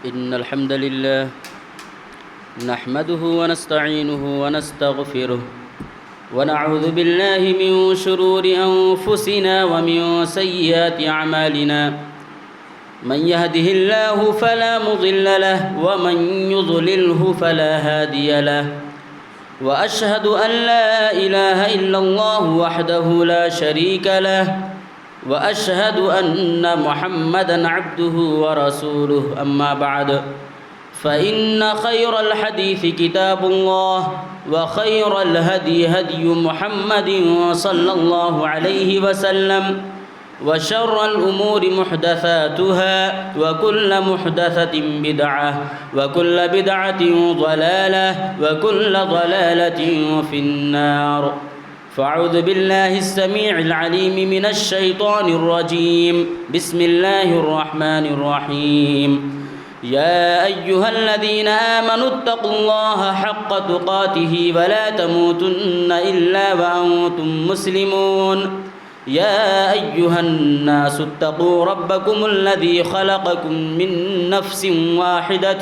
إن الحمد لله نحمده ونستعينه ونستغفره ونعوذ بالله من شرور أنفسنا ومن سيئات أعمالنا من يهده الله فلا مضل له ومن يضلله فلا هادي له وأشهد أن لا إله إلا الله وحده لا شريك له وأشهد أن محمدًا عبده ورسوله أما بعد فإن خير الحديث كتاب الله وخير الهدي هدي محمد صلى الله عليه وسلم وشر الأمور محدثاتها وكل محدثة بدعة وكل بدعة ضلالة وكل ضلالة في النار فأعوذ بالله السميع العليم من الشيطان الرجيم بسم الله الرحمن الرحيم يا أيها الذين آمنوا اتقوا الله حق تقاته ولا تموتن إلا وأنتم مسلمون يا أيها الناس اتقوا ربكم الذي خلقكم من نفس واحدة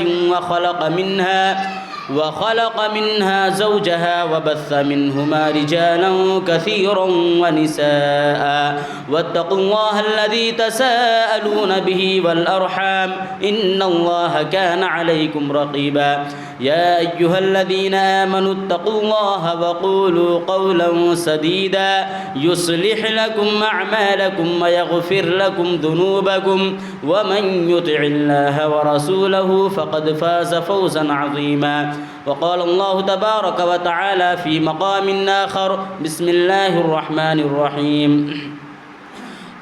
وخلق منها زوجها وبث منهما رجالا كثيرا ونساء واتقوا الله الذي تساءلون به والأرحام إن الله كان عليكم رقيبا يا أيها الذين آمنوا اتقوا الله وقولوا قولا سديدا يصلح لكم أعمالكم ويغفر لكم ذنوبكم ومن يطع الله ورسوله فقد فاز فوزا عظيما وقال الله تبارك وتعالى في مقام آخر بسم الله الرحمن الرحيم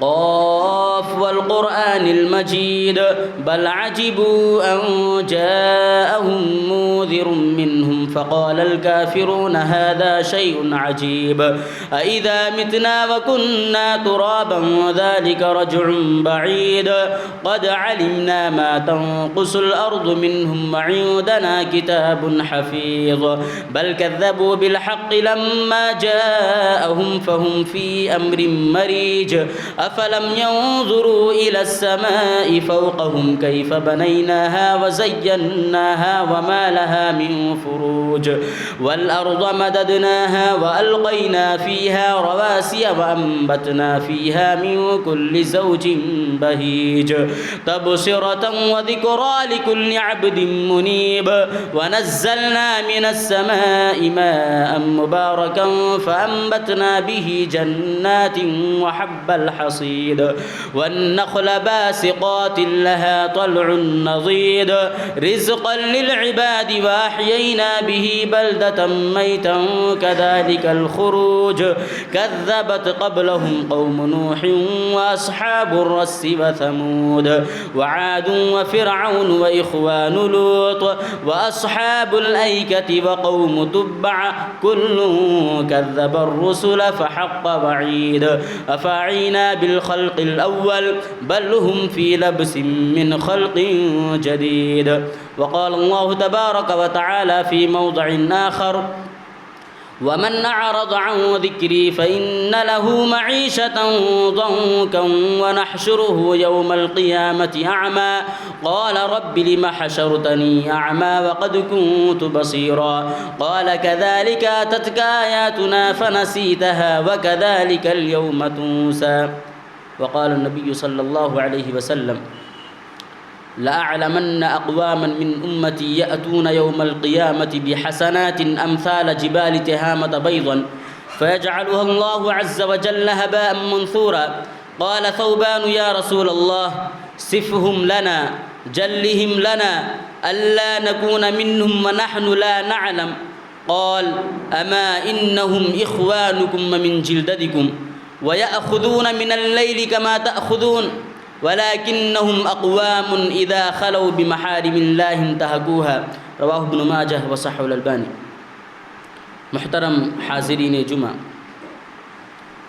قاف والقرآن المجيد بل عجبوا أن جاءهم منذر منهم فقال الكافرون هذا شيء عجيب أإذا متنا وكنا ترابا ذلك رجع بعيد قد علمنا ما تنقص الأرض منهم وعندنا كتاب حفيظ بل كذبوا بالحق لما جاءهم فهم في أمر مريج أفلم ينظروا إلى السماء فوقهم كيف بنيناها وزيناها وما لها من فروج والأرض مددناها وألقينا فيها رواسي وأنبتنا فيها من كل زوج بهيج تبصرة وذكرى لكل عبد منيب ونزلنا من السماء ماء مباركا فأنبتنا به جنات وحب الحصيد والنخل باسقات لها طلع نضيد رزقا للعباد وأحيينا به بلدة ميتا كذلك الخروج كذبت قبلهم قوم نوح وأصحاب الرس وثمود وعاد وفرعون وإخوان لوط وأصحاب الأيكة وقوم تبع كل كذب الرسل فحق وعيد أفعينا بالخلق الأول بل هم في لبس من خلق جديد وقال الله تبارك وتعالى في موضع آخر ومن أعرض عن ذكري فإن له معيشة ضنكا ونحشره يوم القيامة أعمى قال رب لم حشرتني أعمى وقد كنت بصيرا قال كذلك أتتك آياتنا فنسيتها وكذلك اليوم تنسى وقال النبي صلى الله عليه وسلم لأعلمن أقواما من أمتي يأتون يوم القيامة بحسنات أمثال جبال تهامة بيضا فيجعلها الله عز وجل هباء منثورا قال ثوبان يا رسول الله صفهم لنا جلهم لنا ألا نكون منهم ونحن لا نعلم قال أما إنهم إخوانكم من جلدتكم ويأخذون من الليل كما تأخذون ولكنهم أقوام إذا خلوا بمحارم الله انتهكوها رواه ابن ماجه وصححه الألباني محترم حاضرین جمعہ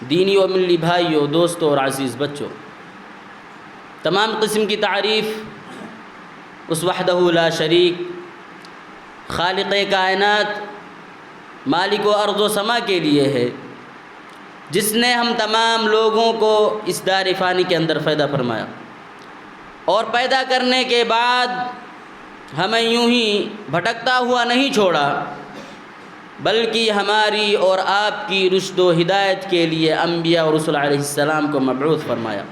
دینی و ملی بھائیوں دوستوں اور عزیز بچوں تمام قسم کی تعریف اس وحدہ لا شریک خالق کائنات مالک و ارض و سما کے لیے ہے جس نے ہم تمام لوگوں کو اس دار فانی کے اندر پیدا فرمایا اور پیدا کرنے کے بعد ہمیں یوں ہی بھٹکتا ہوا نہیں چھوڑا، بلکہ ہماری اور آپ کی رشد و ہدایت کے لیے انبیاء اور رسول علیہ السلام کو مبعوث فرمایا۔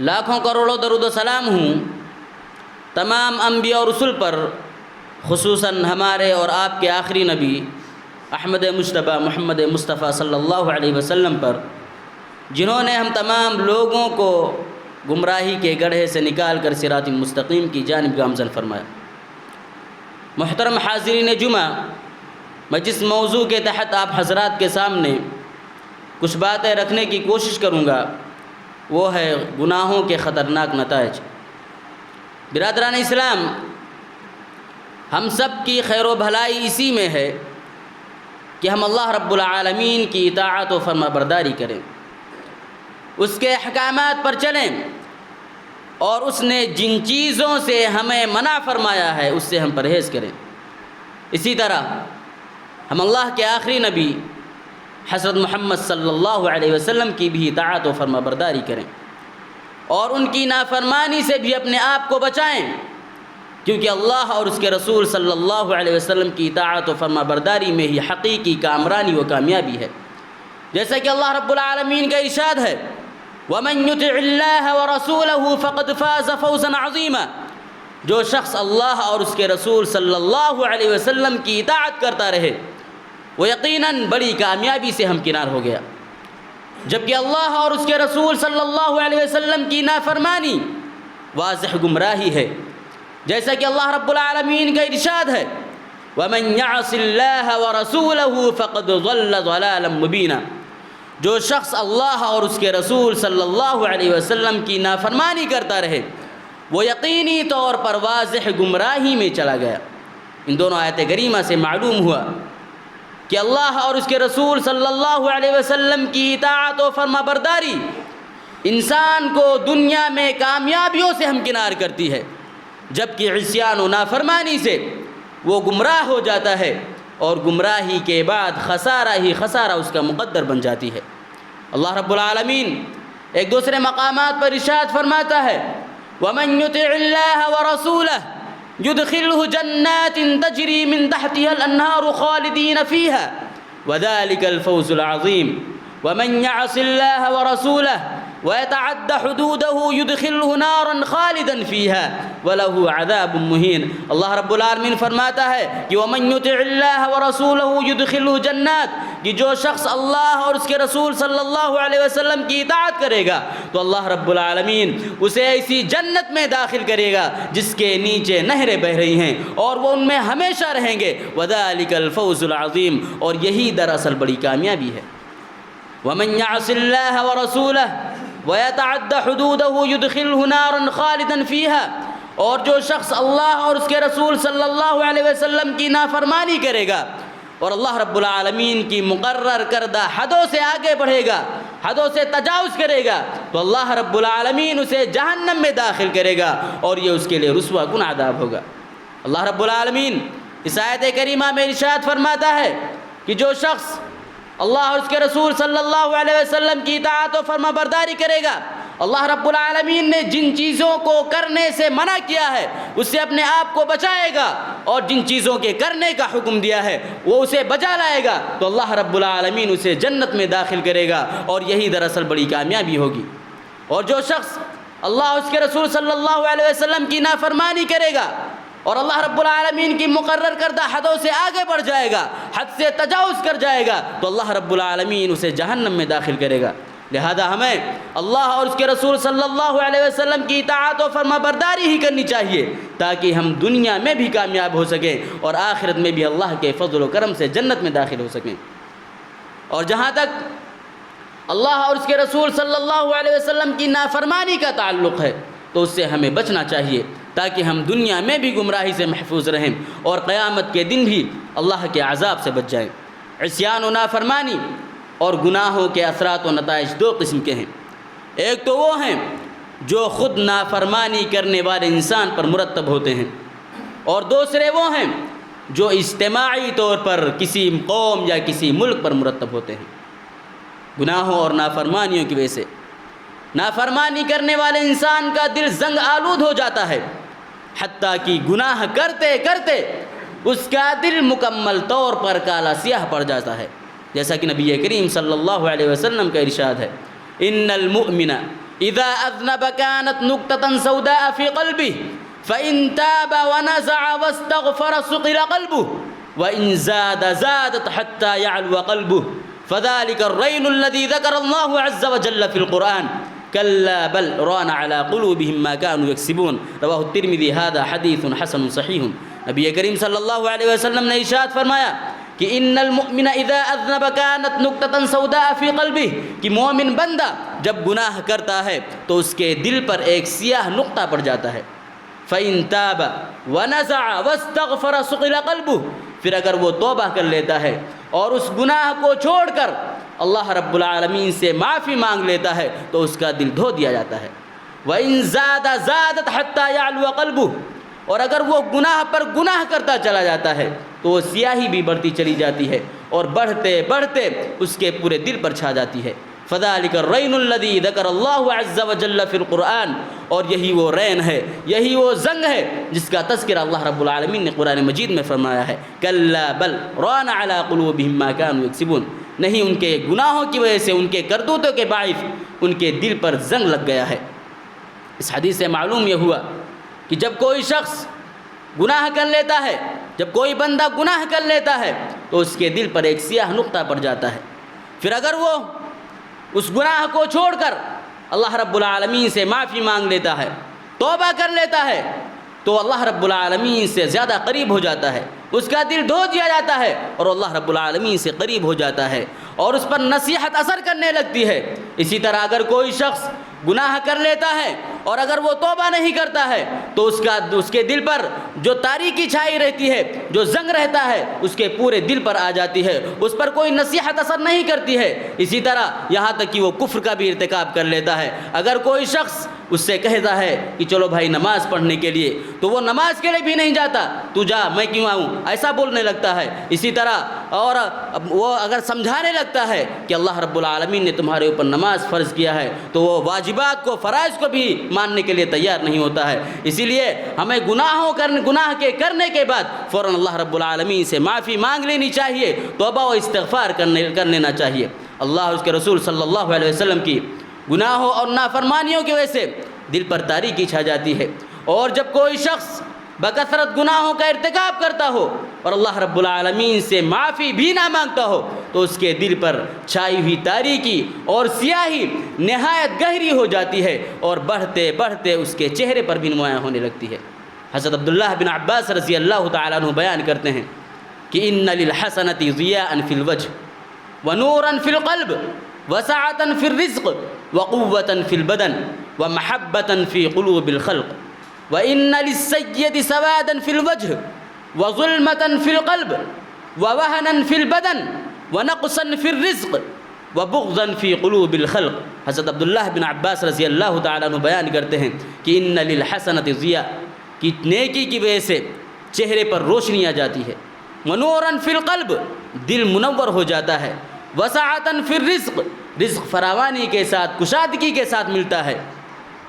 لاکھوں کروڑوں درود و سلام ہوں تمام انبیاء اور رسول پر، خصوصاً ہمارے اور آپ کے آخری نبی احمد مجتبیٰ محمد مصطفیٰ صلی اللہ علیہ وسلم پر، جنہوں نے ہم تمام لوگوں کو گمراہی کے گڑھے سے نکال کر صراط مستقیم کی جانب گامزن فرمایا۔ محترم حاضرین جمعہ، میں جس موضوع کے تحت آپ حضرات کے سامنے کچھ باتیں رکھنے کی کوشش کروں گا وہ ہے گناہوں کے خطرناک نتائج۔ برادران اسلام، ہم سب کی خیر و بھلائی اسی میں ہے کہ ہم اللہ رب العالمین کی اطاعت و فرما برداری کریں، اس کے احکامات پر چلیں، اور اس نے جن چیزوں سے ہمیں منع فرمایا ہے اس سے ہم پرہیز کریں۔ اسی طرح ہم اللہ کے آخری نبی حضرت محمد صلی اللہ علیہ وسلم کی بھی اطاعت و فرما برداری کریں، اور ان کی نافرمانی سے بھی اپنے آپ کو بچائیں، کیونکہ اللہ اور اس کے رسول صلی اللہ علیہ وسلم کی اطاعت و فرما برداری میں ہی حقیقی کامرانی و کامیابی ہے۔ جیسا کہ اللہ رب العالمین کا ارشاد ہے، وَمَن يُطِعِ اللَّهَ وَرَسُولَهُ فَقَدْ فَازَ فَوْزًا عَظِيمًا، جو شخص اللہ اور اس کے رسول صلی اللہ علیہ وسلم کی اطاعت کرتا رہے وہ یقیناً بڑی کامیابی سے ہمکنار ہو گیا، جبکہ اللہ اور اس کے رسول صلی اللہ علیہ وسلم کی نافرمانی واضح گمراہی ہے، جیسا کہ اللہ رب العالمین کا ارشاد ہے، وَمَن يَعْصِ اللَّهَ وَرَسُولَهُ فَقَدْ ضَلَّ ضَلَالًا مُبِينًا، جو شخص اللہ اور اس کے رسول صلی اللہ علیہ وسلم کی نافرمانی کرتا رہے وہ یقینی طور پر واضح گمراہی میں چلا گیا۔ ان دونوں آیت کریمہ سے معلوم ہوا کہ اللہ اور اس کے رسول صلی اللہ علیہ وسلم کی اطاعت و فرما برداری انسان کو دنیا میں کامیابیوں سے ہمکنار کرتی ہے، جبکہ عصیان و نافرمانی سے وہ گمراہ ہو جاتا ہے، اور گمراہی کے بعد خسارہ ہی خسارہ اس کا مقدر بن جاتی ہے۔ اللہ رب العالمین ایک دوسرے مقامات پر ارشاد فرماتا ہے، وَمَن يُطِعِ اللَّهَ وَرَسُولَهُ يُدْخِلْهُ جَنَّاتٍ تَجْرِي مِن تَحْتِهَا الْأَنْهَارُ خَالِدِينَ فِيهَا وَذَلِكَ الْفَوْزُ الْعَظِيمُ وَمَن يَعْصِ اللَّهَ وَرَسُولَهُ وَيَتَعَدَّ حُدُودَهُ يُدْخِلْهُ نَارًا خَالِدًا فِيهَا وَلَهُ عَذَابٌ مُهِينٌ۔ اللہ رب العالمین فرماتا ہے کہ وَمَن يُطِعِ اللَّهَ وَرَسُولَهُ يُدْخِلْهُ جَنَّاتٍ، کہ جو شخص اللہ اور اس کے رسول صلی اللہ علیہ وسلم کی اطاعت کرے گا تو اللہ رب العالمین اسے ایسی جنت میں داخل کرے گا جس کے نیچے نہریں بہہ رہی ہیں، اور وہ ان میں ہمیشہ رہیں گے۔ وَذَلِكَ الْفَوْزُ الْعَظِيمُ، اور یہی دراصل بڑی کامیابی ہے۔ وَمَن يَعْصِ اللَّهَ وَرَسُولَهُ وَيَتَعَدَّ حُدُودَهُ يُدْخِلْهُ نَارًا خَالِدًا فِيهَا، اور جو شخص اللہ اور اس کے رسول صلی اللہ علیہ وسلم کی نافرمانی کرے گا اور اللہ رب العالمین کی مقرر کردہ حدوں سے آگے بڑھے گا، حدوں سے تجاوز کرے گا، تو اللہ رب العالمین اسے جہنم میں داخل کرے گا، اور یہ اس کے لیے رسوا کن عذاب ہوگا۔ اللہ رب العالمین اس آیت کریمہ میں ارشاد فرماتا ہے کہ جو شخص اللہ اور اس کے رسول صلی اللہ علیہ وسلم کی اطاعت و فرما برداری کرے گا، اللہ رب العالمین نے جن چیزوں کو کرنے سے منع کیا ہے اس سے اپنے آپ کو بچائے گا، اور جن چیزوں کے کرنے کا حکم دیا ہے وہ اسے بجا لائے گا، تو اللہ رب العالمین اسے جنت میں داخل کرے گا، اور یہی دراصل بڑی کامیابی ہوگی۔ اور جو شخص اللہ اور اس کے رسول صلی اللہ علیہ وسلم کی نافرمانی کرے گا اور اللہ رب العالمین کی مقرر کردہ حدوں سے آگے بڑھ جائے گا، حد سے تجاوز کر جائے گا، تو اللہ رب العالمین اسے جہنم میں داخل کرے گا۔ لہذا ہمیں اللہ اور اس کے رسول صلی اللہ علیہ وسلم کی اطاعت و فرما برداری ہی کرنی چاہیے، تاکہ ہم دنیا میں بھی کامیاب ہو سکیں اور آخرت میں بھی اللہ کے فضل و کرم سے جنت میں داخل ہو سکیں۔ اور جہاں تک اللہ اور اس کے رسول صلی اللہ علیہ وسلم کی نافرمانی کا تعلق ہے تو اس سے ہمیں بچنا چاہیے، تاکہ ہم دنیا میں بھی گمراہی سے محفوظ رہیں اور قیامت کے دن بھی اللہ کے عذاب سے بچ جائیں۔ عصیان و نافرمانی اور گناہوں کے اثرات و نتائج دو قسم کے ہیں۔ ایک تو وہ ہیں جو خود نافرمانی کرنے والے انسان پر مرتب ہوتے ہیں، اور دوسرے وہ ہیں جو اجتماعی طور پر کسی قوم یا کسی ملک پر مرتب ہوتے ہیں۔ گناہوں اور نافرمانیوں کی وجہ سے نافرمانی کرنے والے انسان کا دل زنگ آلود ہو جاتا ہے، حتیٰ کہ گناہ کرتے کرتے اس کا دل مکمل طور پر کالا سیاہ پڑ جاتا ہے، جیسا کہ نبی کریم صلی اللہ علیہ وسلم کا ارشاد ہے، ان المؤمن اذا اذنب كانت نقطة سوداء في قلبه فإن تاب ونزع واستغفر صقل قلبه وإن زادت حتى يعلو قلبه فذلك الرين الذي ذكر الله عز وجل في القرآن كلا بل ران على قلوبهم ما كانوا يكسبون رواه الترمذي هذا حدیث حسن صحیح۔ نبی کریم صلی اللہ علیہ وسلم نے ارشاد فرمایا کہ ان المؤمن اذا اذنب كانت نقطة سوداء في قلبه، کہ مومن بندہ جب گناہ کرتا ہے تو اس کے دل پر ایک سیاہ نقطہ پڑ جاتا ہے، فإن تاب ونزع واستغفر صقل قلبه، پھر اگر وہ توبہ کر لیتا ہے اور اس گناہ کو چھوڑ کر اللہ رب العالمین سے معافی مانگ لیتا ہے تو اس کا دل دھو دیا جاتا ہے، وَإِن زَادَتْ حَتَّى يَعْلُوَ قَلْبُهُ، اور اگر وہ گناہ پر گناہ کرتا چلا جاتا ہے تو وہ سیاہی بھی بڑھتی چلی جاتی ہے اور بڑھتے بڑھتے اس کے پورے دل پر چھا جاتی ہے، فَذَلِكَ الرَّيْنُ الَّذِي ذَكَرَ اللَّهُ عَزَّ وَجَلَّ فِي الْقُرْآنِ، اور یہی وہ رین ہے، یہی وہ زنگ ہے جس کا تذکرہ اللہ رب العالمین نے قرآن مجید میں فرمایا ہے، كَلَّا بَلْ رَانَ عَلَىٰ قُلُوبِهِمْ مَا كَانُوا يَكْسِبُونَ، نہیں ان کے گناہوں کی وجہ سے، ان کے کرتوتوں کے باعث ان کے دل پر زنگ لگ گیا ہے۔ اس حدیث سے معلوم یہ ہوا کہ جب کوئی شخص گناہ کر لیتا ہے، جب کوئی بندہ گناہ کر لیتا ہے تو اس کے دل پر ایک سیاہ نقطہ پڑ جاتا ہے، پھر اگر وہ اس گناہ کو چھوڑ کر اللہ رب العالمین سے معافی مانگ لیتا ہے، توبہ کر لیتا ہے تو اللہ رب العالمین سے زیادہ قریب ہو جاتا ہے، اس کا دل دھو دیا جاتا ہے اور اللہ رب العالمین سے قریب ہو جاتا ہے اور اس پر نصیحت اثر کرنے لگتی ہے۔ اسی طرح اگر کوئی شخص گناہ کر لیتا ہے اور اگر وہ توبہ نہیں کرتا ہے تو اس کے دل پر جو تاریکی چھائی رہتی ہے، جو زنگ رہتا ہے، اس کے پورے دل پر آ جاتی ہے، اس پر کوئی نصیحت اثر نہیں کرتی ہے۔ اسی طرح یہاں تک کہ وہ کفر کا بھی ارتکاب کر لیتا ہے۔ اگر کوئی شخص اس سے کہتا ہے کہ چلو بھائی نماز پڑھنے کے لیے، تو وہ نماز کے لیے بھی نہیں جاتا، تو جا میں کیوں آؤں، ایسا بولنے لگتا ہے۔ اسی طرح اور وہ اگر سمجھانے لگتا ہے کہ اللہ رب العالمین نے تمہارے اوپر نماز فرض کیا ہے تو وہ واجبات کو، فرائض کو بھی ماننے کے لیے تیار نہیں ہوتا ہے۔ اسی لیے ہمیں گناہ کے کرنے کے بعد فوراً اللہ رب العالمین سے معافی مانگ لینی چاہیے، توبہ و استغفار کر لینا چاہیے۔ اللہ اور اس کے رسول صلی اللہ علیہ وسلم کی گناہوں اور نافرمانیوں کی وجہ سے دل پر تاریکی چھا جاتی ہے، اور جب کوئی شخص بکثرت گناہوں کا ارتکاب کرتا ہو اور اللہ رب العالمین سے معافی بھی نہ مانگتا ہو تو اس کے دل پر چھائی ہوئی تاریکی اور سیاہی نہایت گہری ہو جاتی ہے اور بڑھتے بڑھتے اس کے چہرے پر بھی نمایاں ہونے لگتی ہے۔ حضرت عبداللہ بن عباس رضی اللہ تعالیٰ عنہ بیان کرتے ہیں کہ ان للحسنۃ ضیاء فی الوجہ ونورا فی القلب وسعۃ فی الرزق وقوۃ فی البدن ومحبۃ فی قلوب الخلق وَإِنَّ لِلسَّيِّئَةِ سَوَادًا فِي الْوَجْهِ وَظُلْمَةً فِي الْقَلْبِ وَوَهْنًا فِي الْبَدَنِ وَنَقْصًا فِي الرِّزْقِ وَبُغْضًا فِي قُلُوبِ الْخَلْقِ۔ حضرت عبداللہ بن عباس رضی اللہ تعالیٰ عنہ بیان کرتے ہیں کہ ان للحسنۃ ضیاء، کہ نیکی کی وجہ سے چہرے پر روشنی آ جاتی ہے، ونوراً فی القلب، دل منور ہو جاتا ہے، وسعۃ فی الرزق، رزق فراوانی کے ساتھ، کشادگی کے ساتھ ملتا ہے،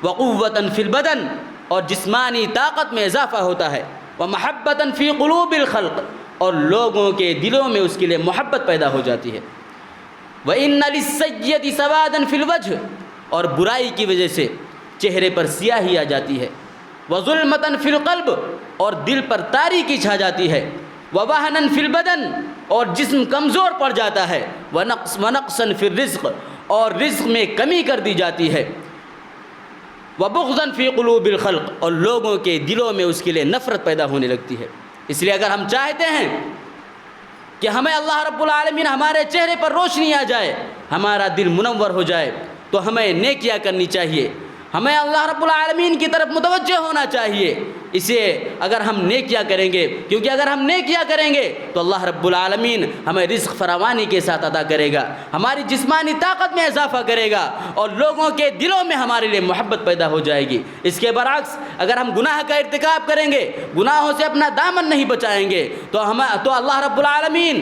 وقوۃ فی البدن، اور جسمانی طاقت میں اضافہ ہوتا ہے، ومحبۃ فی قلوب الخلق، اور لوگوں کے دلوں میں اس کے لیے محبت پیدا ہو جاتی ہے، وَإِنَّ لِلسَّيِّئَةِ سَوَادًا فِي الْوَجْهِ، اور برائی کی وجہ سے چہرے پر سیاہی آ جاتی ہے، وَظُلْمَةً فِي الْقَلْبِ، اور دل پر تاریکی چھا جاتی ہے، وَوَهْنًا فِي الْبَدَنِ، اور جسم کمزور پڑ جاتا ہے، وَنَقْصًا فِي الرِّزْقِ، اور رزق میں کمی کر دی جاتی ہے، وَبُغْضًا فِي قُلُوبِ الْخَلْقِ، اور لوگوں کے دلوں میں اس کے لیے نفرت پیدا ہونے لگتی ہے۔ اس لیے اگر ہم چاہتے ہیں کہ ہمیں اللہ رب العالمین ہمارے چہرے پر روشنی آ جائے، ہمارا دل منور ہو جائے، تو ہمیں نیکیاں کرنی چاہیے، ہمیں اللہ رب العالمین کی طرف متوجہ ہونا چاہیے۔ اسے اگر ہم نیکیاں کریں گے، کیونکہ اگر ہم نیکیاں کریں گے تو اللہ رب العالمین ہمیں رزق فراوانی کے ساتھ عطا کرے گا، ہماری جسمانی طاقت میں اضافہ کرے گا، اور لوگوں کے دلوں میں ہمارے لیے محبت پیدا ہو جائے گی۔ اس کے برعکس اگر ہم گناہ کا ارتکاب کریں گے، گناہوں سے اپنا دامن نہیں بچائیں گے، تو اللہ رب العالمین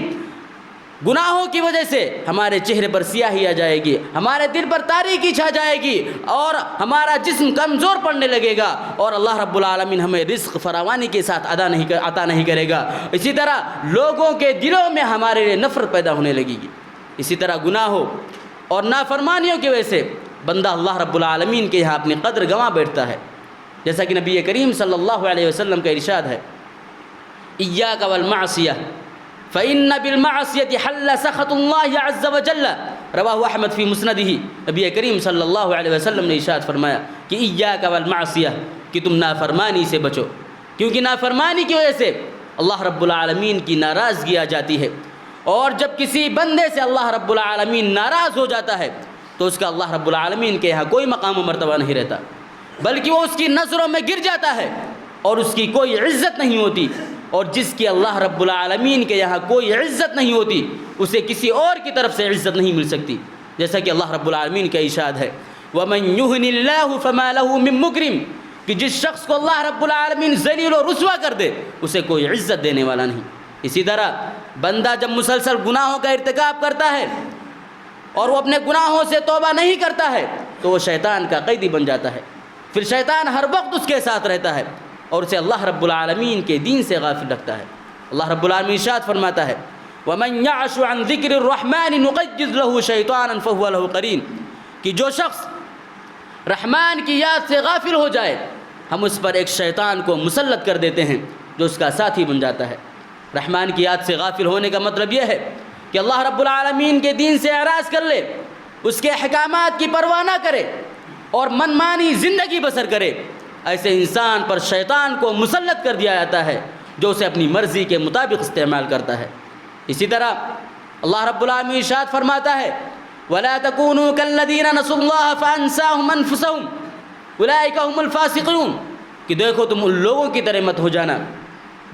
گناہوں کی وجہ سے ہمارے چہرے پر سیاہی آ جائے گی، ہمارے دل پر تاریکی چھا جائے گی، اور ہمارا جسم کمزور پڑنے لگے گا، اور اللہ رب العالمین ہمیں رزق فراوانی کے ساتھ عطا نہیں کرے گا۔ اسی طرح لوگوں کے دلوں میں ہمارے لیے نفرت پیدا ہونے لگے گی۔ اسی طرح گناہوں اور نافرمانیوں کی وجہ سے بندہ اللہ رب العالمین کے یہاں اپنی قدر گنوا بیٹھتا ہے، جیسا کہ نبی کریم صلی اللہ علیہ وسلم کا ارشاد ہے، ایاک والمعصیہ فإن بالمعصیۃ حل سخط اللہ عز وجل، رواہ احمد فی مسندہ۔ نبی کریم صلی اللہ علیہ وسلم نے ارشاد فرمایا کہ ایاک والمعصیہ، کہ تم نافرمانی سے بچو، کیونکہ نافرمانی کی وجہ سے اللہ رب العالمین کی ناراضگی آ جاتی ہے، اور جب کسی بندے سے اللہ رب العالمین ناراض ہو جاتا ہے تو اس کا اللہ رب العالمین کے یہاں کوئی مقام و مرتبہ نہیں رہتا، بلکہ وہ اس کی نظروں میں گر جاتا ہے اور اس کی کوئی عزت نہیں ہوتی، اور جس کی اللہ رب العالمین کے یہاں کوئی عزت نہیں ہوتی اسے کسی اور کی طرف سے عزت نہیں مل سکتی، جیسا کہ اللہ رب العالمین کا ارشاد ہے، وَمَن يُهْنِ اللَّهُ فَمَا لَهُ مِن مُكْرِمٍ، کہ جس شخص کو اللہ رب العالمین ذلیل و رسوا کر دے اسے کوئی عزت دینے والا نہیں۔ اسی طرح بندہ جب مسلسل گناہوں کا ارتکاب کرتا ہے اور وہ اپنے گناہوں سے توبہ نہیں کرتا ہے تو وہ شیطان کا قیدی بن جاتا ہے، پھر شیطان ہر وقت اس کے ساتھ رہتا ہے اور اسے اللہ رب العالمین کے دین سے غافل رکھتا ہے۔ اللہ رب العالمین ارشاد فرماتا ہے، وَمَن يَعْشُ عَن ذِكْرِ الرَّحْمَنِ نُقَيِّضْ لَهُ شَيْطَانًا فَهُوَ لَهُ قَرِينٌ، کہ جو شخص رحمان کی یاد سے غافل ہو جائے ہم اس پر ایک شیطان کو مسلط کر دیتے ہیں جو اس کا ساتھی بن جاتا ہے۔ رحمان کی یاد سے غافل ہونے کا مطلب یہ ہے کہ اللہ رب العالمین کے دین سے اعراض کر لے، اس کے احکامات کی پرواہ نہ کرے اور منمانی زندگی بسر کرے، ایسے انسان پر شیطان کو مسلط کر دیا جاتا ہے جو اسے اپنی مرضی کے مطابق استعمال کرتا ہے۔ اسی طرح اللہ رب العالمین ارشاد فرماتا ہے، وَلَا تَكُونُوا كَالَّذِينَ نَسُوا اللَّهَ فَأَنسَاهُمْ أَنفُسَهُمْ أُولَٰئِكَ هُمُ الْفَاسِقُونَ، کہ دیکھو تم ان لوگوں کی طرح مت ہو جانا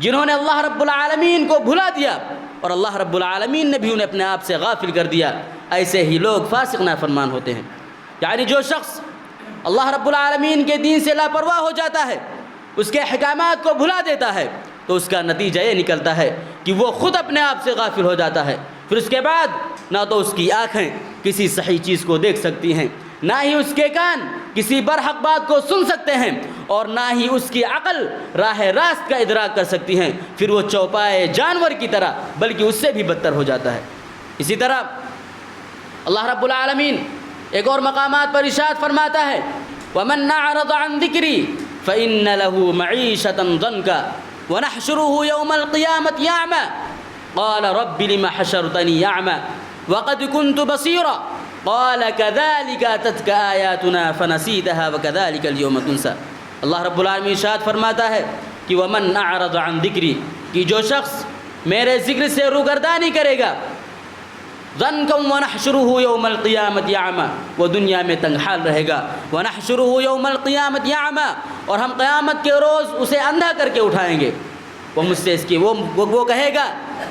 جنہوں نے اللہ رب العالمین کو بھلا دیا اور اللہ رب العالمین نے بھی انہیں اپنے آپ سے غافل کر دیا، ایسے ہی لوگ فاسق نافرمان ہوتے ہیں۔ یعنی جو شخص اللہ رب العالمین کے دین سے لاپرواہ ہو جاتا ہے، اس کے احکامات کو بھلا دیتا ہے، تو اس کا نتیجہ یہ نکلتا ہے کہ وہ خود اپنے آپ سے غافل ہو جاتا ہے، پھر اس کے بعد نہ تو اس کی آنکھیں کسی صحیح چیز کو دیکھ سکتی ہیں، نہ ہی اس کے کان کسی برحق بات کو سن سکتے ہیں، اور نہ ہی اس کی عقل راہ راست کا ادراک کر سکتی ہیں، پھر وہ چوپائے جانور کی طرح بلکہ اس سے بھی بدتر ہو جاتا ہے۔ اسی طرح اللہ رب العالمین ایک اور مقامات پر ارشاد فرماتا ہے، وَمَنْ أَعْرَضَ عَنْ ذِكْرِي فَإِنَّ لَهُ مَعِيشَةً ضَنْكًا وَنَحْشُرُهُ يَوْمَ الْقِيَامَةِ أَعْمَى قَالَ رَبِّ لِمَ حَشَرْتَنِي أَعْمَى وَقَدْ كُنْتُ بَصِيرًا قَالَ كَذَلِكَ أَتَتْكَ آيَاتُنَا فَنَسِيتَهَا وَكَذَلِكَ الْيَوْمَ تُنسَى۔ اللہ رب العالمین ارشاد فرماتا ہے کہ وَمَنْ أَعْرَضَ عَنْ ذِكْرِي، کہ جو شخص میرے ذکر سے روگردانی کرے گا، ضَنْكًا وَنَحْشُرُهُ يَوْمَ الْقِيَامَةِ أَعْمَى، وہ دنیا میں تنگ حال رہے گا، وَنَحْشُرُهُ يَوْمَ الْقِيَامَةِ أَعْمَى، اور ہم قیامت کے روز اسے اندھا کر کے اٹھائیں گے۔ وہ مجھ سے اس کی وہ کہے گا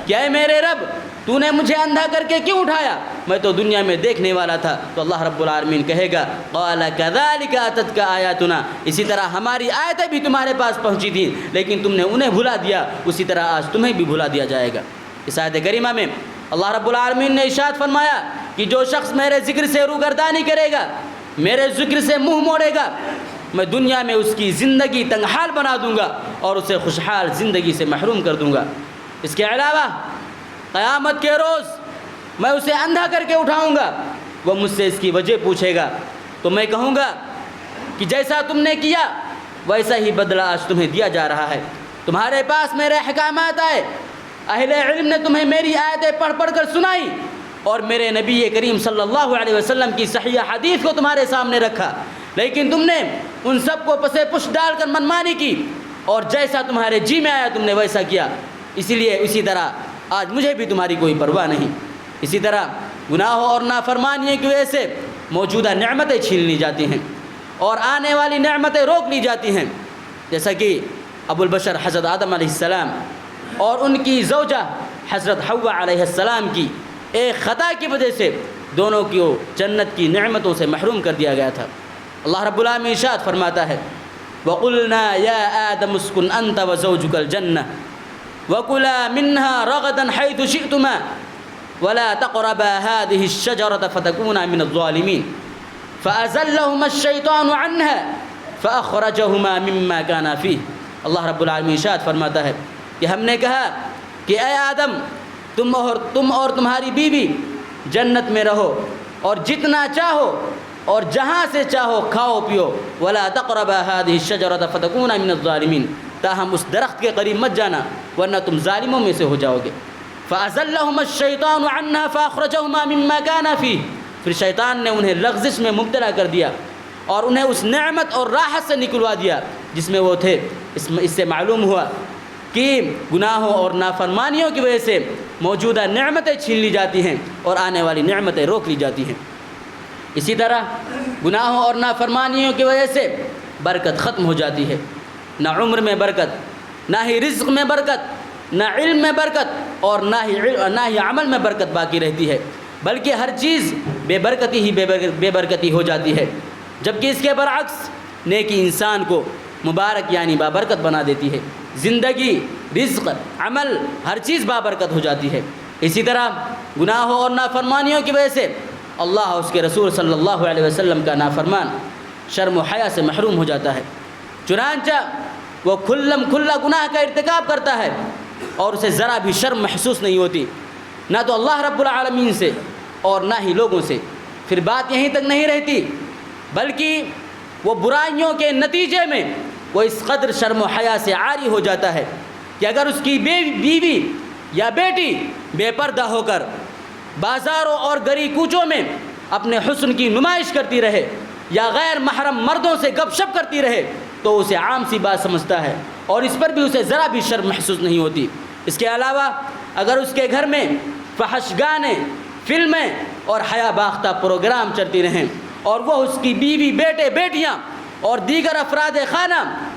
کہ اے میرے رب تو نے مجھے اندھا کر کے کیوں اٹھایا، میں تو دنیا میں دیکھنے والا تھا۔ تو اللہ رب العالمین کہے گا قال كذلك اتتك آیاتنا، اسی طرح ہماری آیتیں بھی تمہارے پاس پہنچی تھیں لیکن تم نے انہیں بھلا دیا، اسی طرح آج تمہیں بھی بھلا دیا جائے گا۔ اس آیت کریمہ میں اللہ رب العالمین نے ارشاد فرمایا کہ جو شخص میرے ذکر سے روگردانی کرے گا، میرے ذکر سے منہ موڑے گا، میں دنیا میں اس کی زندگی تنگحال بنا دوں گا اور اسے خوشحال زندگی سے محروم کر دوں گا۔ اس کے علاوہ قیامت کے روز میں اسے اندھا کر کے اٹھاؤں گا، وہ مجھ سے اس کی وجہ پوچھے گا تو میں کہوں گا کہ جیسا تم نے کیا ویسا ہی بدلہ آج تمہیں دیا جا رہا ہے۔ تمہارے پاس میرے احکامات آئے، اہل علم نے تمہیں میری آیتیں پڑھ پڑھ کر سنائی اور میرے نبی کریم صلی اللہ علیہ وسلم کی صحیح حدیث کو تمہارے سامنے رکھا، لیکن تم نے ان سب کو پسے پش ڈال کر منمانی کی اور جیسا تمہارے جی میں آیا تم نے ویسا کیا، اسی طرح آج مجھے بھی تمہاری کوئی پرواہ نہیں۔ اسی طرح گناہوں اور نافرمانیوں کی وجہ سے موجودہ نعمتیں چھین لی جاتی ہیں اور آنے والی نعمتیں روک لی جاتی ہیں، جیسا کہ ابو البشر حضرت آدم علیہ السلام اور ان کی زوجہ حضرت حوا علیہ السلام کی ایک خطا کی وجہ سے دونوں کو جنت کی نعمتوں سے محروم کر دیا گیا تھا۔ اللہ رب العالمین ارشاد فرماتا ہے وَقُلْنَا يَا آدَمُ اسْكُنْ أَنْتَ وَزَوْجُكَ الْجَنَّةَ وَكُلَا مِنْهَا رَغَدًا حَيْثُ شِئْتُمَا ولا تقربا هذه الشجرة فتكونا من الظالمين فأزلهما الشيطان عنها فأخرجهما مما كانا فيه. اللہ رب العالمین ارشاد فرماتا ہے کہ ہم نے کہا کہ اے آدم تم اور تمہاری بیوی جنت میں رہو اور جتنا چاہو اور جہاں سے چاہو کھاؤ پیو. ولا تقربا هذه الشجرة فتكونا من الظالمين، تاہم اس درخت کے قریب مت جانا ورنہ تم ظالموں میں سے ہو جاؤ گے. فأزلهما الشيطان عنها فأخرجهما مما كانا فيه، پھر شیطان نے انہیں لغزش میں مبتلا کر دیا اور انہیں اس نعمت اور راحت سے نکلوا دیا جس میں وہ تھے. اس سے معلوم ہوا کہ گناہوں اور نافرمانیوں کی وجہ سے موجودہ نعمتیں چھین لی جاتی ہیں اور آنے والی نعمتیں روک لی جاتی ہیں. اسی طرح گناہوں اور نافرمانیوں کی وجہ سے برکت ختم ہو جاتی ہے. نہ عمر میں برکت، نہ ہی رزق میں برکت، نہ علم میں برکت اور نہ ہی عمل میں برکت باقی رہتی ہے، بلکہ ہر چیز بے برکتی ہی بے برکتی ہو جاتی ہے. جبکہ اس کے برعکس نیکی انسان کو مبارک یعنی بابرکت بنا دیتی ہے. زندگی، رزق، عمل ہر چیز بابرکت ہو جاتی ہے. اسی طرح گناہوں اور نافرمانیوں کی وجہ سے اللہ اور اس کے رسول صلی اللہ علیہ وسلم کا نافرمان شرم و حیا سے محروم ہو جاتا ہے. چنانچہ وہ کھلا گناہ کا ارتکاب کرتا ہے اور اسے ذرا بھی شرم محسوس نہیں ہوتی، نہ تو اللہ رب العالمین سے اور نہ ہی لوگوں سے. پھر بات یہیں تک نہیں رہتی بلکہ وہ برائیوں کے نتیجے میں وہ اس قدر شرم و حیا سے عاری ہو جاتا ہے کہ اگر اس کی بیوی یا بیٹی بے پردہ ہو کر بازاروں اور گلی کوچوں میں اپنے حسن کی نمائش کرتی رہے یا غیر محرم مردوں سے گپ شپ کرتی رہے تو اسے عام سی بات سمجھتا ہے اور اس پر بھی اسے ذرا بھی شرم محسوس نہیں ہوتی. اس کے علاوہ اگر اس کے گھر میں فحش گانے، فلمیں اور حیا باختہ پروگرام چلتی رہیں اور وہ اس کی بیوی، بیٹے، بیٹیاں اور دیگر افراد خانہ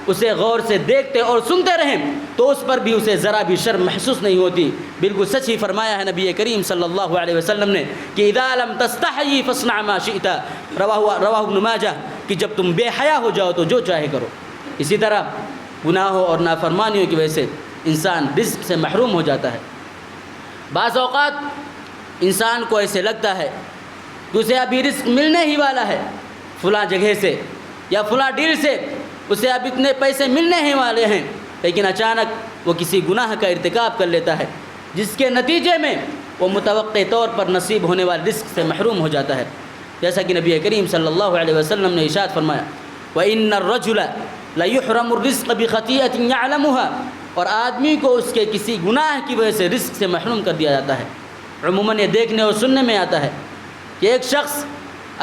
اسے غور سے دیکھتے اور سنتے رہیں تو اس پر بھی اسے ذرا بھی شرم محسوس نہیں ہوتی. بالکل سچ ہی فرمایا ہے نبی کریم صلی اللہ علیہ وسلم نے کہ اذا لم تستحی فاصنع ما شئت، رواہ ابن ماجہ، کہ جب تم بے حیا ہو جاؤ تو جو چاہے کرو. اسی طرح گناہوں اور نافرمانیوں کی وجہ سے انسان رزق سے محروم ہو جاتا ہے. بعض اوقات انسان کو ایسے لگتا ہے کہ اسے ابھی رزق ملنے ہی والا ہے، فلاں جگہ سے یا فلاں ڈیل سے اسے اب اتنے پیسے ملنے ہی والے ہیں، لیکن اچانک وہ کسی گناہ کا ارتکاب کر لیتا ہے جس کے نتیجے میں وہ متوقع طور پر نصیب ہونے والے رزق سے محروم ہو جاتا ہے. جیسا کہ نبی کریم صلی اللہ علیہ وسلم نے ارشاد فرمایا وَإِنَّ الرَّجُلَ لَيُحْرَمُ الرِّزْقَ بِخَطِيئَةٍ يَعْلَمُهَا، اور آدمی کو اس کے کسی گناہ کی وجہ سے رزق سے محروم کر دیا جاتا ہے. عموماً یہ دیکھنے اور سننے میں آتا ہے کہ ایک شخص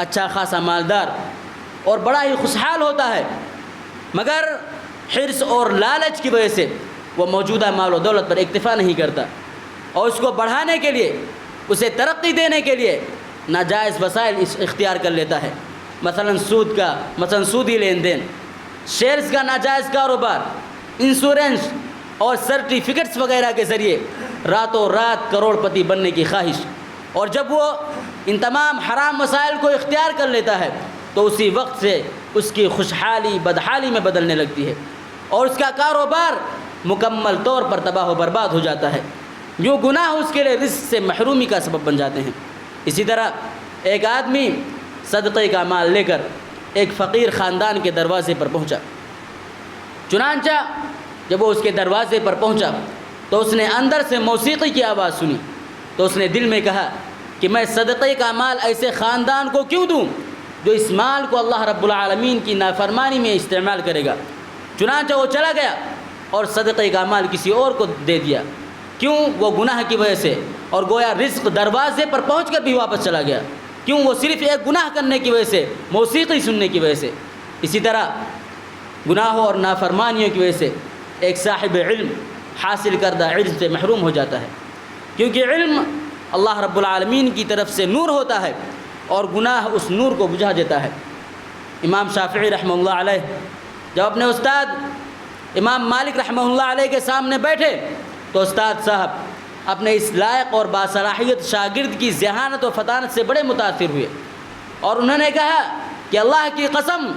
اچھا خاصا مالدار اور بڑا ہی خوشحال ہوتا ہے، مگر حرص اور لالچ کی وجہ سے وہ موجودہ مال و دولت پر اکتفا نہیں کرتا اور اس کو بڑھانے کے لیے، اسے ترقی دینے کے لیے ناجائز وسائل اختیار کر لیتا ہے. مثلا سودی لین دین، شیئرز کا ناجائز کاروبار، انشورنس اور سرٹیفکیٹس وغیرہ کے ذریعے راتوں رات کروڑ پتی بننے کی خواہش. اور جب وہ ان تمام حرام وسائل کو اختیار کر لیتا ہے تو اسی وقت سے اس کی خوشحالی بدحالی میں بدلنے لگتی ہے اور اس کا کاروبار مکمل طور پر تباہ و برباد ہو جاتا ہے. یوں گناہ اس کے لیے رزق سے محرومی کا سبب بن جاتے ہیں. اسی طرح ایک آدمی صدقے کا مال لے کر ایک فقیر خاندان کے دروازے پر پہنچا. چنانچہ جب وہ اس کے دروازے پر پہنچا تو اس نے اندر سے موسیقی کی آواز سنی تو اس نے دل میں کہا کہ میں صدقے کا مال ایسے خاندان کو کیوں دوں جو اس مال کو اللہ رب العالمین کی نافرمانی میں استعمال کرے گا. چنانچہ وہ چلا گیا اور صدقے کا مال کسی اور کو دے دیا. کیوں؟ وہ گناہ کی وجہ سے، اور گویا رزق دروازے پر پہنچ کر بھی واپس چلا گیا. کیوں؟ وہ صرف ایک گناہ کرنے کی وجہ سے، موسیقی سننے کی وجہ سے. اسی طرح گناہوں اور نافرمانیوں کی وجہ سے ایک صاحب علم حاصل کردہ علم سے محروم ہو جاتا ہے، کیونکہ علم اللہ رب العالمین کی طرف سے نور ہوتا ہے اور گناہ اس نور کو بجھا دیتا ہے. امام شافعی رحمہ اللہ علیہ جب اپنے استاد امام مالک رحمہ اللہ علیہ کے سامنے بیٹھے تو استاد صاحب اپنے اس لائق اور باصلاحیت شاگرد کی ذہانت و فطانت سے بڑے متاثر ہوئے اور انہوں نے کہا کہ اللہ کی قسم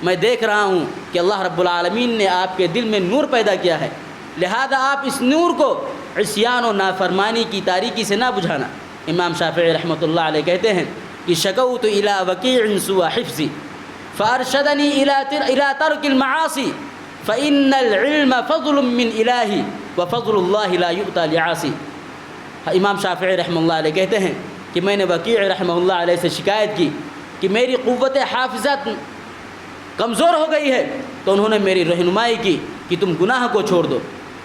میں دیکھ رہا ہوں کہ اللہ رب العالمین نے آپ کے دل میں نور پیدا کیا ہے، لہذا آپ اس نور کو عصیان و نافرمانی کی تاریکی سے نہ بجھانا. امام شافعی رحمۃ اللہ علیہ کہتے ہیں کہ شکوت الی وکیع سوء حفظی فارشدنی الی ترک المعاصی فإن العلم فضل من الہی وفضل اللہ لا یؤتی لعاصی۔ امام شافعی رحمۃ اللہ علیہ کہتے ہیں کہ میں نے وکیع رحمہ اللہ علیہ سے شکایت کی کہ میری قوت حافظت کمزور ہو گئی ہے، تو انہوں نے میری رہنمائی کی کہ تم گناہ کو چھوڑ دو۔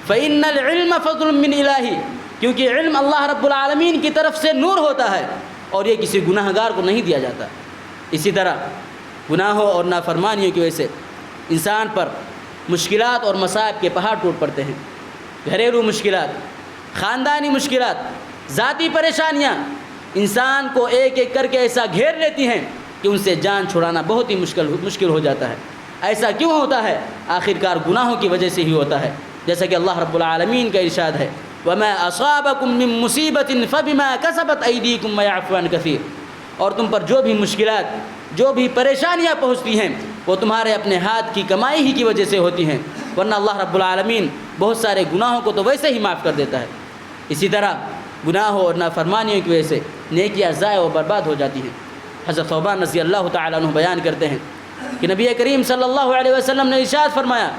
فإن العلم فضل من الہی، کیونکہ علم اللہ رب العالمین کی طرف سے نور ہوتا ہے اور یہ کسی گناہ گار کو نہیں دیا جاتا۔ اسی طرح گناہوں اور نافرمانیوں کی وجہ سے انسان پر مشکلات اور مصائب کے پہاڑ ٹوٹ پڑتے ہیں۔ گھریلو مشکلات، خاندانی مشکلات، ذاتی پریشانیاں انسان کو ایک ایک کر کے ایسا گھیر لیتی ہیں کہ ان سے جان چھڑانا بہت ہی مشکل ہو جاتا ہے۔ ایسا کیوں ہوتا ہے؟ آخرکار گناہوں کی وجہ سے ہی ہوتا ہے، جیسا کہ اللہ رب العالمین کا ارشاد ہے وَمَا أَصَابَكُم مِّن مُّصِيبَةٍ فَبِمَا كَسَبَتْ أَيْدِيكُمْ وَيَعْفُو عَن كَثِيرٍ، اور تم پر جو بھی مشکلات، جو بھی پریشانیاں پہنچتی ہیں وہ تمہارے اپنے ہاتھ کی کمائی ہی کی وجہ سے ہوتی ہیں، ورنہ اللہ رب العالمین بہت سارے گناہوں کو تو ویسے ہی معاف کر دیتا ہے۔ اسی طرح گناہوں اور نافرمانیوں کی وجہ سے نیکیاں ضائع و برباد ہو جاتی ہیں۔ حضرت ثوبان رضی اللہ تعالیٰ عنہ بیان کرتے ہیں کہ نبی کریم صلی اللہ علیہ وسلم نے ارشاد فرمایا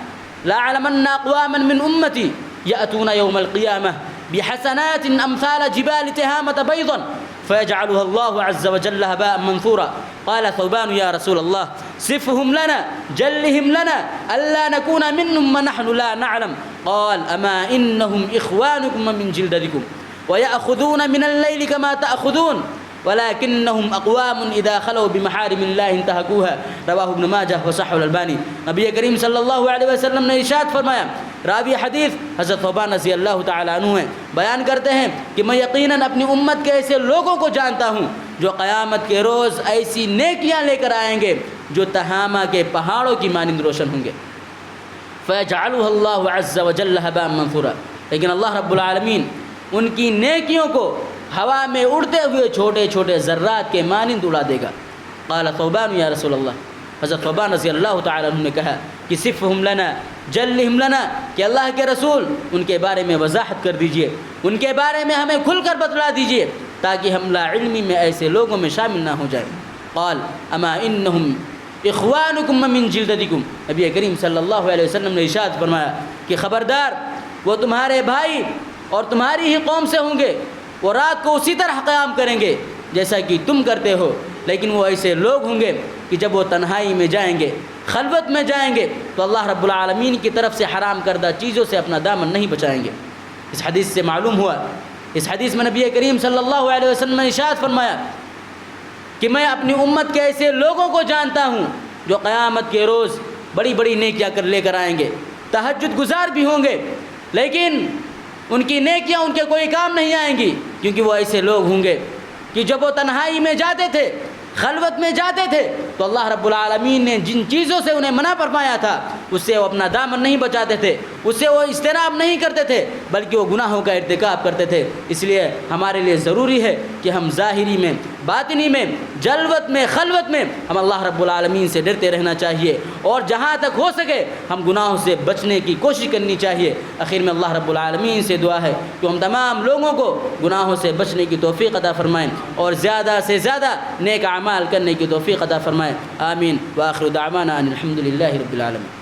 لَأَعْلَمَنَّ أَقْوَامًا مِّنْ أُمَّتِي يَأْتُونَ يَوْمَ الْقِيَامَةِ بِحَسَنَاتٍ أَمْثَالَ جِبَالِ تِهَامَةَ بَيْضًا فيجعلها الله عز وجل هباء منثورا۔ قال ثوبان يا رسول الله صفهم لنا جلهم لنا ألا نكون منهم ونحن لا نعلم۔ قال أما إنهم إخوانكم من جلدتكم ويأخذون من الليل كما تأخذون ولكنهم اقوام اذا خلوا بمحارم الله انتهكوها۔ رواہ ابن ماجہ وصححہ الالبانی۔ نبی کریم صلی اللہ علیہ وسلم نے ارشاد فرمایا، راوی حدیث حضرت ثوبان رضی اللہ تعالیٰ عنہ ہیں، بیان کرتے ہیں کہ میں یقیناً اپنی امت کے ایسے لوگوں کو جانتا ہوں جو قیامت کے روز ایسی نیکیاں لے کر آئیں گے جو تہامہ کے پہاڑوں کی مانند روشن ہوں گے۔ فَيَجْعَلُهَا اللَّهُ عَزَّ وَجَلَّ هَبَاءً مَنثُورًا، لیکن اللہ رب العالمین ان کی نیکیوں کو ہوا میں اڑتے ہوئے چھوٹے چھوٹے ذرات کے مانند اڑا دے گا۔ قال ثوبان یا رسول اللہ، حضرت ثوبان رضی اللہ تعالیٰ عنہ نے کہا کہ صفہم لنا جلہم لنا، کہ اللہ کے رسول ان کے بارے میں وضاحت کر دیجئے، ان کے بارے میں ہمیں کھل کر بتلا دیجئے تاکہ ہم لا علمی میں ایسے لوگوں میں شامل نہ ہو جائیں۔ قال اما انہم اخوانکم من جلدتکم، نبی کریم صلی اللہ علیہ وسلم نے ارشاد فرمایا کہ خبردار، وہ تمہارے بھائی اور تمہاری ہی قوم سے ہوں گے، وہ رات کو اسی طرح قیام کریں گے جیسا کہ تم کرتے ہو، لیکن وہ ایسے لوگ ہوں گے کہ جب وہ تنہائی میں جائیں گے، خلوت میں جائیں گے، تو اللہ رب العالمین کی طرف سے حرام کردہ چیزوں سے اپنا دامن نہیں بچائیں گے۔ اس حدیث سے معلوم ہوا، اس حدیث میں نبی کریم صلی اللہ علیہ وسلم نے ارشاد فرمایا کہ میں اپنی امت کے ایسے لوگوں کو جانتا ہوں جو قیامت کے روز بڑی بڑی نیکیاں لے کر آئیں گے، تہجد گزار بھی ہوں گے، لیکن ان کی نیکیاں ان کے کوئی کام نہیں آئیں گی، کیونکہ وہ ایسے لوگ ہوں گے کہ جب وہ تنہائی میں جاتے تھے، خلوت میں جاتے تھے، تو اللہ رب العالمین نے جن چیزوں سے انہیں منع فرمایا تھا اس سے وہ اپنا دامن نہیں بچاتے تھے، اس سے وہ اجتناب نہیں کرتے تھے، بلکہ وہ گناہوں کا ارتکاب کرتے تھے۔ اس لیے ہمارے لیے ضروری ہے کہ ہم ظاہری میں، باطنی میں، جلوت میں، خلوت میں ہم اللہ رب العالمین سے ڈرتے رہنا چاہیے، اور جہاں تک ہو سکے ہم گناہوں سے بچنے کی کوشش کرنی چاہیے۔ آخر میں اللہ رب العالمین سے دعا ہے کہ ہم تمام لوگوں کو گناہوں سے بچنے کی توفیق عطا فرمائیں اور زیادہ سے زیادہ نیک اعمال کرنے کی توفیق عطا فرمائیں۔ آمین۔ وآخر دعوانا ان الحمد للہ رب العالمین۔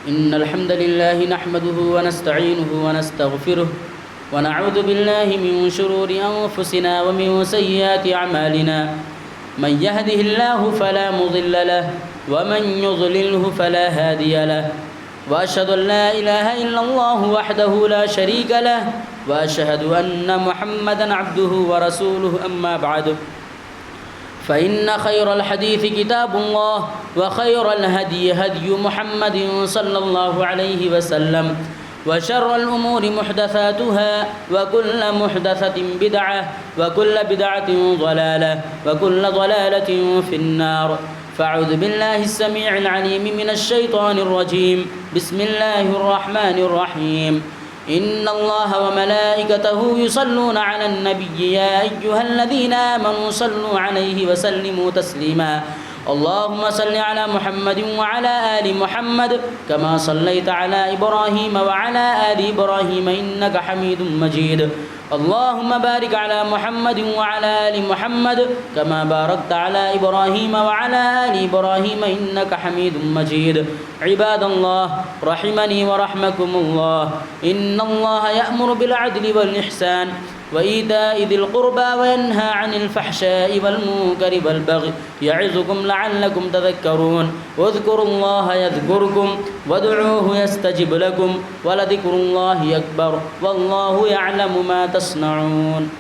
إن الحمد لله نحمده ونستعينه ونستغفره ونعوذ بالله من شرور أنفسنا ومن سيئات أعمالنا، من يهده الله فلا مضل له ومن يضلله فلا هادي له، وأشهد أن لا إله إلا الله وحده لا شريك له، وأشهد أن محمدا عبده ورسوله، أما بعد فإن خير الحديث كتاب الله وخير الهدي هدي محمد صلى الله عليه وسلم، وشر الأمور محدثاتها وكل محدثة بدعة وكل بدعة ضلالة وكل ضلالة في النار۔ فأعوذ بالله السميع العليم من الشيطان الرجيم، بسم الله الرحمن الرحيم، إن الله وملائكته يصلون على النبي يا أيها الذين آمنوا صلوا عليه وسلموا تسليما، اللهم صل على محمد وعلى آل محمد كما صليت على إبراهيم وعلى آل إبراهيم إنك حميد مجيد. اللهم بارك على محمد وعلى آل محمد كما باركت على إبراهيم وعلى آل إبراهيم إنك حميد مجيد. عباد الله رحمني ورحمكم الله، إن الله يأمر بالعدل والإحسان وإيتاء ذي القربى وينهى عن الفحشاء والمنكر والبغي يعظكم لعلكم تذكرون. واذكروا الله يذكركم وادعوه يستجب لكم ولذكر الله أكبر والله يعلم ما تصنعون.